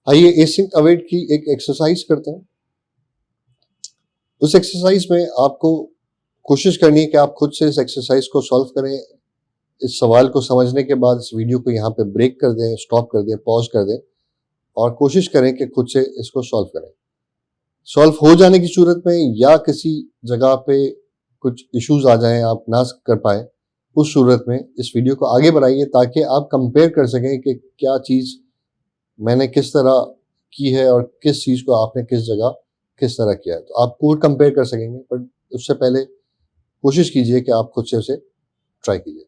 आइए async await की एक एक्सरसाइज करते हैं। उस एक्सरसाइज में आपको कोशिश करनी है कि आप खुद से इस एक्सरसाइज को सॉल्व करें। इस सवाल को समझने के बाद इस वीडियो को यहाँ पे ब्रेक कर दें, स्टॉप कर दें, पॉज कर दें और कोशिश करें कि खुद से इसको सॉल्व करें। सॉल्व हो जाने की सूरत में या किसी जगह पे कुछ इश्यूज आ जाएं, आप ना कर पाए, उस सूरत में इस वीडियो को आगे बढ़ाइए ताकि आप कंपेयर कर सकें कि क्या चीज़ मैंने किस तरह की है और किस चीज़ को आपने किस जगह किस तरह किया है। तो आप कोड कंपेयर कर सकेंगे, पर उससे पहले कोशिश कीजिए कि आप खुद से उसे ट्राई कीजिए।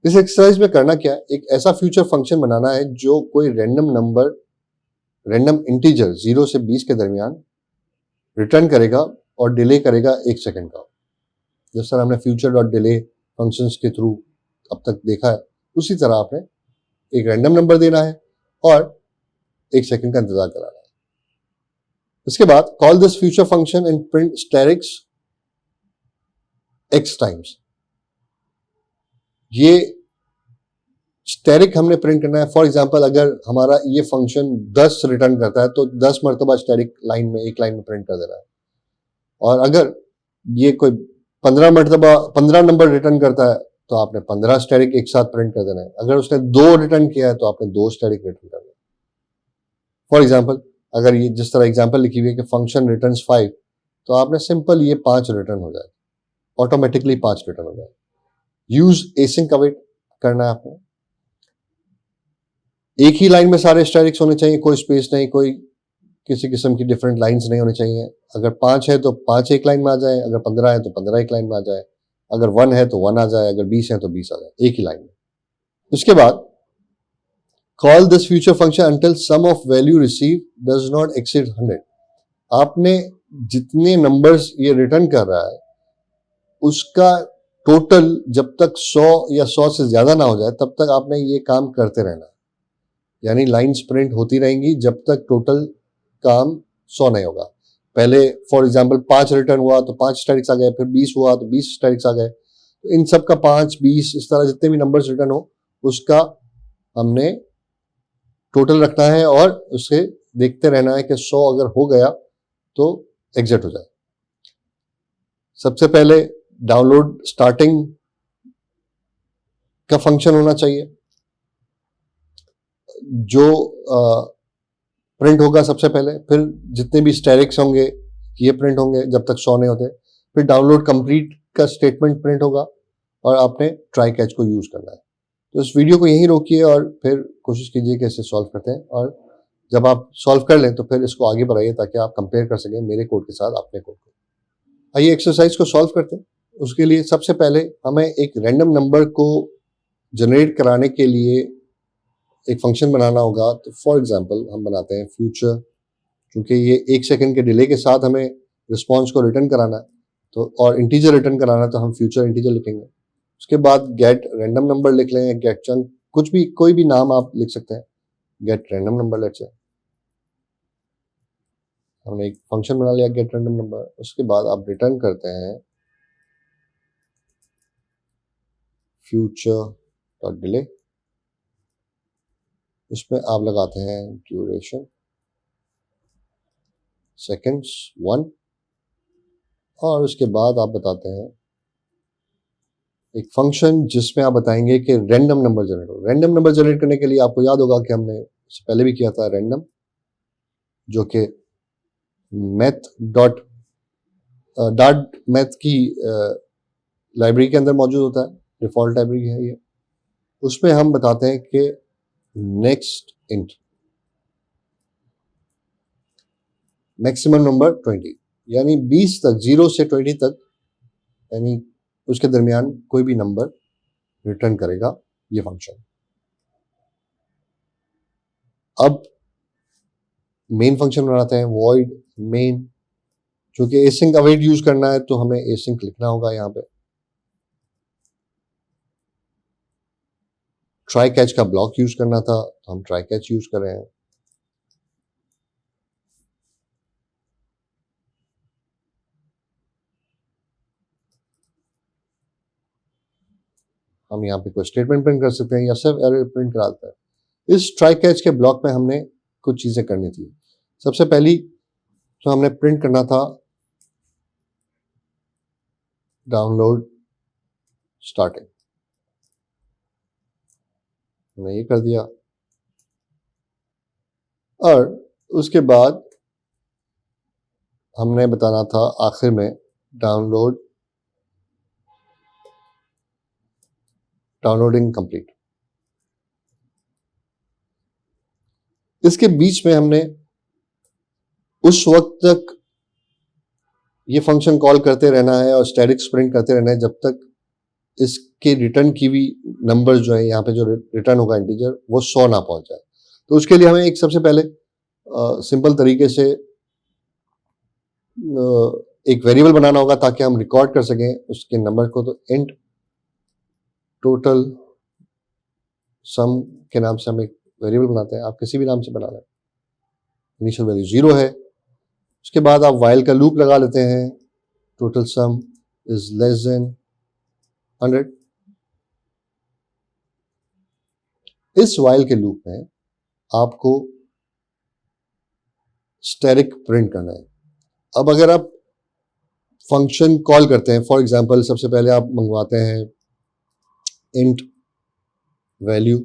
इस एक्सरसाइज में करना क्या है, एक ऐसा फ्यूचर फंक्शन बनाना है जो कोई रैंडम नंबर, रैंडम इंटीजर 0 से 20 के दरमियान रिटर्न करेगा और डिले करेगा 1 सेकंड का। जिस तरह हमने फ्यूचर डॉट डिले फंक्शंस के थ्रू अब तक देखा है, उसी तरह आपने एक रैंडम नंबर देना है और 1 सेकंड का इंतजार कराना है। इसके बाद call this future function and print asterisks x times. ये स्टेरिक हमने प्रिंट करना है। फॉर एग्जांपल अगर हमारा ये फंक्शन 10 रिटर्न करता है तो 10 मरतबा स्टेरिक लाइन में, एक लाइन में प्रिंट कर देना है। और अगर ये कोई 15 मरतबा 15 नंबर रिटर्न करता है तो आपने 15 स्टेरिक एक साथ प्रिंट कर देना है। अगर उसने 2 रिटर्न किया है तो आपने 2 स्टेरिक रिटर्न करना है। फॉर एग्जाम्पल अगर ये जिस तरह एग्जाम्पल लिखी हुई है कि फंक्शन रिटर्न्स 5, तो आपने सिंपल ये 5 रिटर्न हो जाए, ऑटोमेटिकली 5 रिटर्न हो जाए। यूज एसिंक अवेट करना है आपने। एक ही लाइन में सारे स्टेरिक्स होने चाहिए, कोई स्पेस नहीं, कोई किसी किस्म की डिफरेंट लाइंस नहीं होनी चाहिए। अगर 5 है तो 5 एक लाइन में आ जाए, अगर 15 है तो 15 एक लाइन में आ जाए, अगर 1 है तो 1 आ जाए, अगर 20 है तो 20 आ जाए, एक ही लाइन में। उसके बाद call this future function until sum of value receive does not exceed 100। आपने जितने नंबर्स ये रिटर्न कर रहा है उसका टोटल जब तक 100 या 100 से ज्यादा ना हो जाए तब तक आपने ये काम करते रहना है। यानी लाइन्स प्रिंट होती रहेंगी जब तक टोटल काम 100 नहीं होगा। पहले फॉर एग्जांपल 5 रिटर्न हुआ तो 5 स्टेरिक्स आ गए, फिर 20 हुआ तो 20 स्टेरिक्स आ गए। तो इन सब का 5, 20 इस तरह जितने भी नंबर्स रिटर्न हो उसका हमने टोटल रखना है और उसे देखते रहना है कि 100 अगर हो गया तो एग्जिट हो जाए। सबसे पहले डाउनलोड स्टार्टिंग का फंक्शन होना चाहिए जो प्रिंट होगा सबसे पहले, फिर जितने भी स्टेरिक्स होंगे ये प्रिंट होंगे जब तक 100 नहीं होते, फिर डाउनलोड कंप्लीट का स्टेटमेंट प्रिंट होगा और आपने ट्राई कैच को यूज करना है। तो इस वीडियो को यहीं रोकिए और फिर कोशिश कीजिए कि इसे सॉल्व करते हैं, और जब आप सॉल्व कर लें तो फिर इसको आगे बढ़ाइए ताकि आप कंपेयर कर सकें मेरे कोड के साथ अपने कोड को। आइए एक्सरसाइज को सॉल्व करते हैं। उसके लिए सबसे पहले हमें एक रैंडम नंबर को जनरेट कराने के लिए एक फंक्शन बनाना होगा। तो फॉर एग्जांपल हम बनाते हैं फ्यूचर, क्योंकि ये 1 सेकंड के डिले के साथ हमें रिस्पॉन्स को रिटर्न कराना है तो, और इंटीजर रिटर्न कराना है, तो हम फ्यूचर इंटीजर लिखेंगे। उसके बाद गेट रैंडम नंबर लिख लें, गेट चंक, कुछ भी, कोई भी नाम आप लिख सकते हैं। Gate random number let's say, हमने एक फंक्शन बना लिया गेट रैंडम नंबर। उसके बाद आप रिटर्न करते हैं फ्यूचर डॉट डिले। उसमें आप लगाते हैं ड्यूरेशन सेकेंड्स 1, और उसके बाद आप बताते हैं एक फंक्शन जिसमें आप बताएंगे कि रैंडम नंबर जनरेट हो। रैंडम नंबर जनरेट करने के लिए आपको याद होगा कि हमने इससे पहले भी किया था रैंडम, जो कि मैथ डॉट मैथ की लाइब्रेरी के अंदर मौजूद होता है, डिफॉल्ट लाइब्रेरी है ये। उसमें हम बताते हैं कि नेक्स्ट इंट मैक्सिमम नंबर 20, यानी 20 तक, 0 से 20 तक, यानी उसके दरमियान कोई भी नंबर रिटर्न करेगा ये फंक्शन। अब मेन फंक्शन बनाते हैं वॉइड मेन, क्योंकि एसिंक अवेट यूज करना है तो हमें एसिंक लिखना होगा। यहाँ पे ट्राई कैच का ब्लॉक यूज करना था तो हम ट्राई कैच यूज कर रहे हैं। हम यहाँ पे कोई स्टेटमेंट प्रिंट कर सकते हैं या सिर्फ एरर प्रिंट करा देते हैं। इस ट्राई कैच के ब्लॉक में हमने कुछ चीजें करनी थी। सबसे पहली तो हमने प्रिंट करना था डाउनलोड स्टार्टिंग, हमने ये कर दिया। और उसके बाद हमने बताना था आखिर में डाउनलोडिंग कंप्लीट। इसके बीच में हमने उस वक्त तक ये फंक्शन कॉल करते रहना है और स्टैटिक प्रिंट करते रहना है जब तक इसके रिटर्न की भी नंबर जो है, यहाँ पे जो रिटर्न होगा इंटीजर, वो 100 ना पहुंच जाए। तो उसके लिए हमें एक सबसे पहले सिंपल तरीके से एक वेरिएबल बनाना होगा ताकि हम रिकॉर्ड कर सकें उसके नंबर को। तो इंट टोटल सम के नाम से हम एक वेरिएबल बनाते हैं, आप किसी भी नाम से बना लें। इनिशियल वैल्यू 0 है। उसके बाद आप व्हाइल का लूप लगा लेते हैं, total sum is less than 100। इस व्हाइल के लूप में आपको स्टैटिक प्रिंट करना है। अब अगर आप फंक्शन कॉल करते हैं, फॉर एग्जांपल सबसे पहले आप मंगवाते हैं int value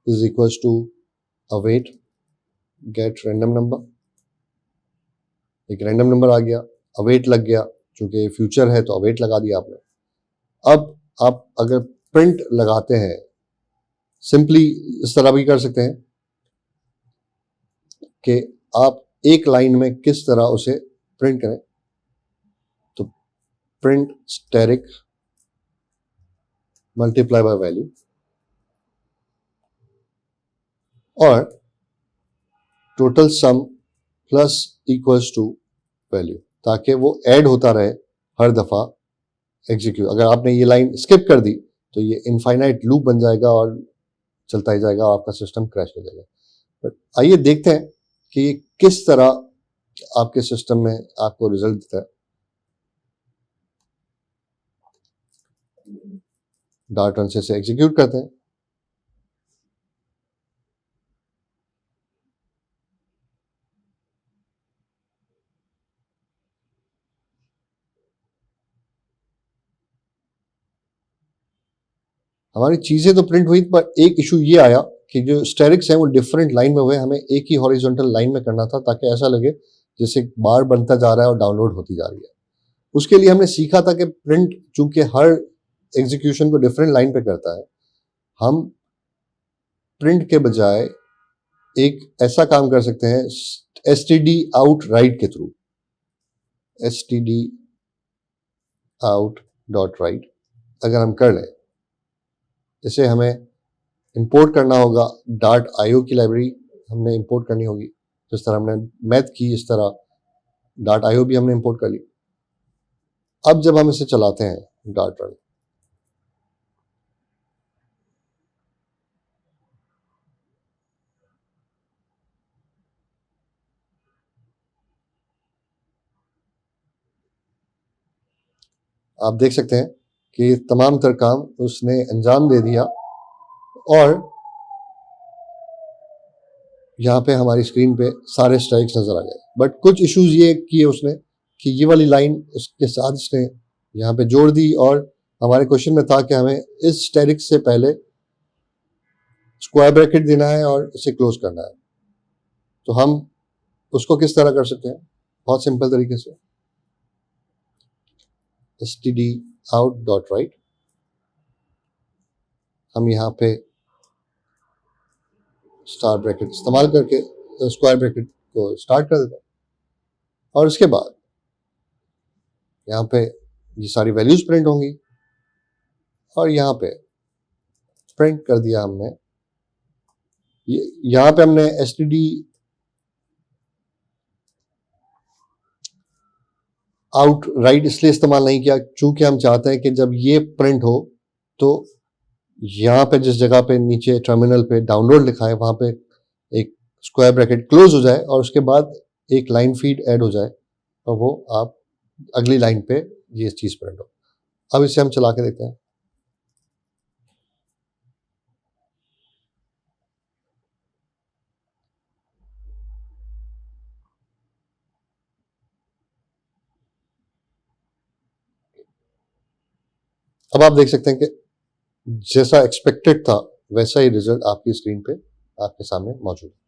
is equals to await get random number, एक रैंडम नंबर आ गया, अवेट लग गया, चूंकि फ्यूचर है तो अवेट लगा दिया आपने। अब आप अगर प्रिंट लगाते हैं, सिंपली इस तरह भी कर सकते हैं कि आप एक लाइन में किस तरह उसे प्रिंट करें। तो print static multiply by value और total sum plus equals to value, ताकि वो ऐड होता रहे हर दफा एग्जीक्यूट। अगर आपने ये लाइन स्किप कर दी तो ये इनफाइनाइट लूप बन जाएगा और चलता ही जाएगा और आपका सिस्टम क्रैश हो जाएगा। बट आइए देखते हैं कि ये किस तरह आपके सिस्टम में आपको रिजल्ट देता है। डार्ट रन से एग्जीक्यूट करते हैं। हमारी चीजें तो प्रिंट हुई, पर एक इशू ये आया कि जो स्टैटिक्स हैं वो डिफरेंट लाइन में हुए। हमें एक ही हॉरिजॉन्टल लाइन में करना था ताकि ऐसा लगे जैसे बार बनता जा रहा है और डाउनलोड होती जा रही है। उसके लिए हमने सीखा था कि प्रिंट चूंकि हर एग्जीक्यूशन को डिफरेंट लाइन पे करता है, हम प्रिंट के बजाय एक ऐसा काम कर सकते हैं std out राइट के through. std out dot right अगर हम कर लें, इसे हमें इंपोर्ट करना होगा। डार्ट आईओ की लाइब्रेरी हमने इंपोर्ट करनी होगी, जिस तरह हमने मैथ की इस तरह डार्ट आईओ भी हमने इंपोर्ट कर ली। अब जब हम इसे चलाते हैं डार्ट रन, आप देख सकते हैं कि तमाम तर काम उसने अंजाम दे दिया और यहाँ पे हमारी स्क्रीन पे सारे स्ट्राइक्स नजर आ गए। बट कुछ इश्यूज ये किए उसने कि ये वाली लाइन उसके साथ उसने यहाँ पे जोड़ दी और हमारे क्वेश्चन में था कि हमें इस स्टैटिक से पहले स्क्वायर ब्रैकेट देना है और इसे क्लोज करना है। तो हम उसको किस तरह कर सकते हैं? बहुत सिंपल तरीके से std out डॉट राइट, हम यहाँ पे स्टार ब्रैकेट इस्तेमाल करके स्क्वायर ब्रैकेट को स्टार्ट कर देते हैं और उसके बाद यहाँ पे ये सारी वैल्यूज प्रिंट होंगी और यहाँ पे प्रिंट कर दिया हमने। यहाँ पे हमने std आउट राइट इसलिए इस्तेमाल नहीं किया चूंकि हम चाहते हैं कि जब ये प्रिंट हो तो यहाँ पे जिस जगह पे नीचे टर्मिनल पे डाउनलोड लिखा है वहां पे एक स्क्वायर ब्रैकेट क्लोज हो जाए और उसके बाद एक लाइन फीड ऐड हो जाए और वो आप अगली लाइन पे ये चीज प्रिंट हो। अब इसे हम चला के देखते हैं। अब आप देख सकते हैं कि जैसा एक्सपेक्टेड था वैसा ही रिजल्ट आपकी स्क्रीन पे आपके सामने मौजूद है।